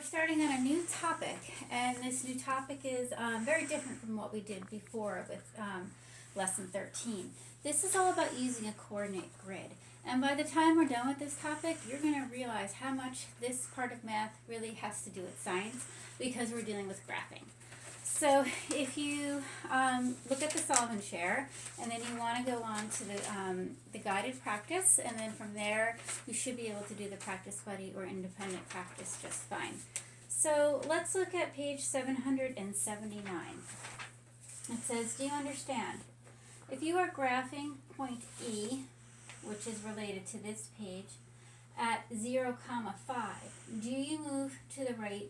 starting on a new topic, and this new topic is very different from what we did before with lesson 13. This is all about using a coordinate grid. And by the time we're done with this topic, you're going to realize how much this part of math really has to do with science because we're dealing with graphing. So if you look at the solve and share, and then you want to go on to the guided practice, and then from there you should be able to do the practice buddy or independent practice just fine. So let's look at page 779. It says, do you understand? If you are graphing point E, which is related to this page, at 0, 5, do you move to the right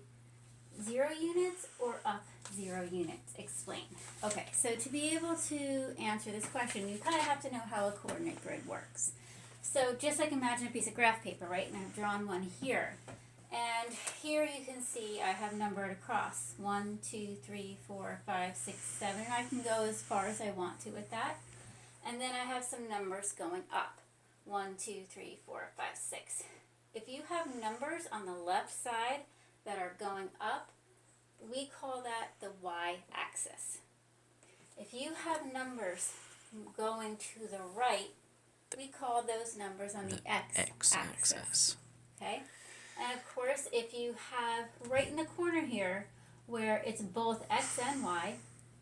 0 units or up 0 units? Explain. Okay, so to be able to answer this question, you kind of have to know how a coordinate grid works. So just like imagine a piece of graph paper, right? And I've drawn one here. And here you can see I have numbered across 1, 2, 3, 4, 5, 6, 7. And I can go as far as I want to with that. And then I have some numbers going up. 1, 2, 3, 4, 5, 6. If you have numbers on the left side that are going up, we call that the y-axis. If you have numbers going to the right, we call those numbers on the x-axis. Okay? And of course, if you have right in the corner here where it's both x and y,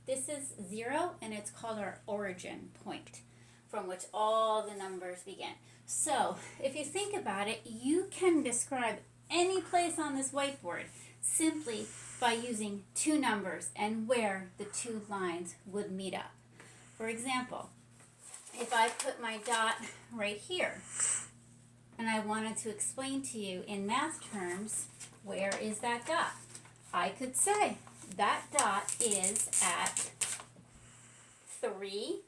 this is 0 and it's called our origin point from which all the numbers begin. So if you think about it, you can describe any place on this whiteboard simply by using two numbers and where the two lines would meet up. For example, if I put my dot right here and I wanted to explain to you in math terms, where is that dot? I could say that dot is at 3,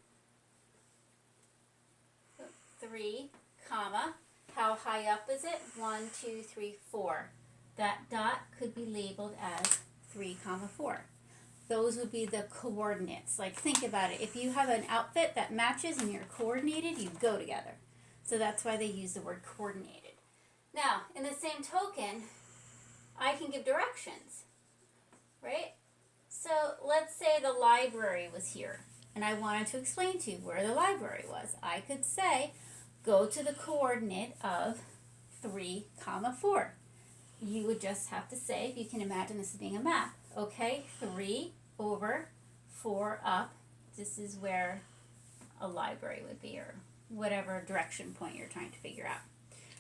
comma, how high up is it? 1, 2, 3, 4. That dot could be labeled as 3, 4. Those would be the coordinates. Like, think about it. If you have an outfit that matches and you're coordinated, you go together. So that's why they use the word coordinated. Now, in the same token, I can give directions, right? So let's say the library was here, and I wanted to explain to you where the library was. I could say, go to the coordinate of 3, 4. You would just have to say, if you can imagine this as being a map, okay, 3 over 4 up. This is where a library would be, or whatever direction point you're trying to figure out.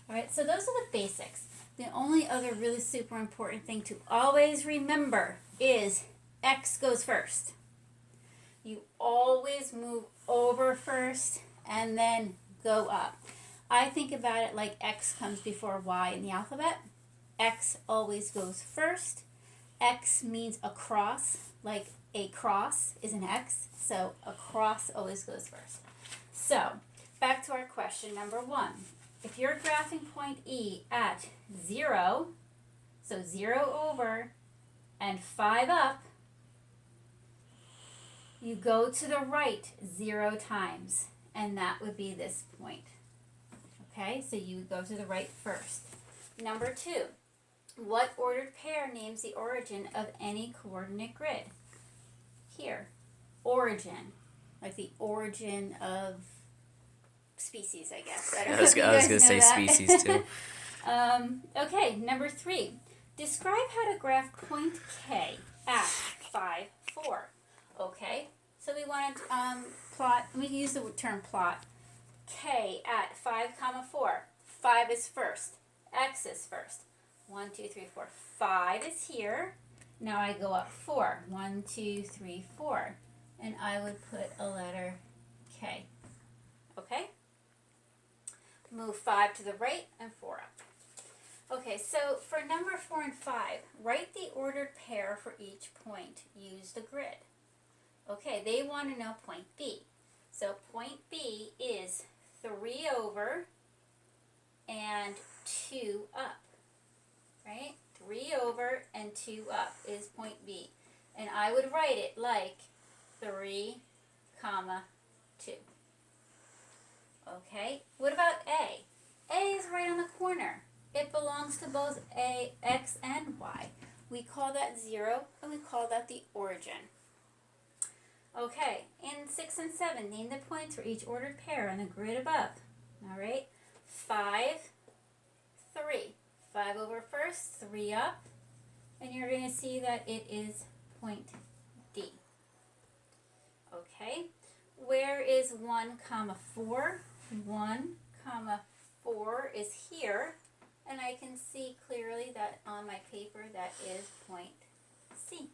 All right, so those are the basics. The only other really super important thing to always remember is x goes first. You always move over first and then go up. I think about it like x comes before y in the alphabet. X always goes first. X means across, like a cross is an X, so a cross always goes first. So, back to our question number 1. If you're graphing point E at 0, so 0 over and 5 up, you go to the right 0 times, and that would be this point. Okay, so you would go to the right first. Number 2. What ordered pair names the origin of any coordinate grid? Here, origin, like the origin of species, I guess. I was going to say species too. Okay, number 3. Describe how to graph point K at 5, 4. Okay, so we want to plot, we use the term plot. K at 5, 4. 5 is first. X is first. 1, 2, 3, 4. 5 is here. Now I go up 4. 1, 2, 3, 4. And I would put a letter K. Okay? Move 5 to the right and 4 up. Okay, so for number 4 and 5, write the ordered pair for each point. Use the grid. Okay, they want to know point B. So point B is 3 over and 2 up. Right? 3 over and 2 up is point B. And I would write it like 3, 2. Okay? What about A? A is right on the corner. it belongs to both x and y. We call that 0, and we call that the origin. Okay, in 6 and 7, name the points for each ordered pair on the grid above. All right, 5, 3. 5 over first, 3 up, and you're going to see that it is point D. Okay, where is 1, 4? 1, 4 is here, and I can see clearly that on my paper that is point C.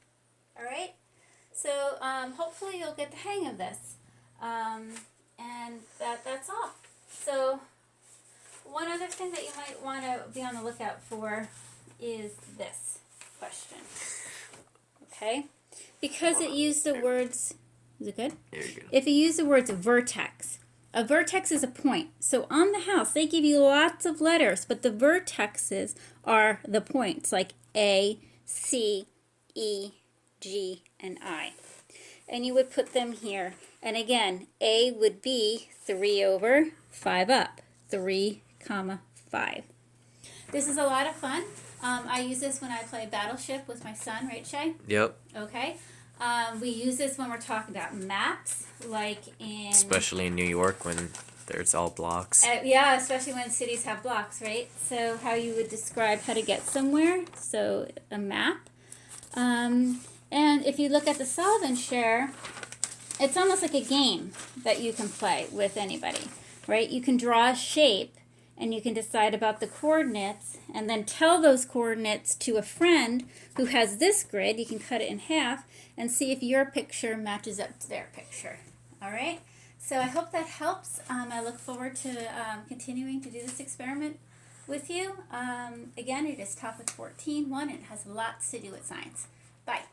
All right, so hopefully you'll get the hang of this, and that's all. So one other thing that you might want to be on the lookout for is this question. Okay, because it used the words. Is it good? There you go. If you use the words vertex, a vertex is a point. So on the house, they give you lots of letters, but the vertexes are the points, like A, C, E, G, and I. And you would put them here. And again, A would be 3 over, 5 up. 3, 5. This is a lot of fun. I use this when I play Battleship with my son, right, Shay? Yep. Okay. We use this when we're talking about maps, like in... Especially in New York when there's all blocks. Yeah, especially when cities have blocks, right? So how you would describe how to get somewhere. So a map. And if you look at the solve and share, it's almost like a game that you can play with anybody, right? You can draw a shape and you can decide about the coordinates and then tell those coordinates to a friend who has this grid. You can cut it in half and see if your picture matches up to their picture. All right? So I hope that helps. I look forward to continuing to do this experiment with you. Again, it is topic 14.1 and it has lots to do with science. Bye.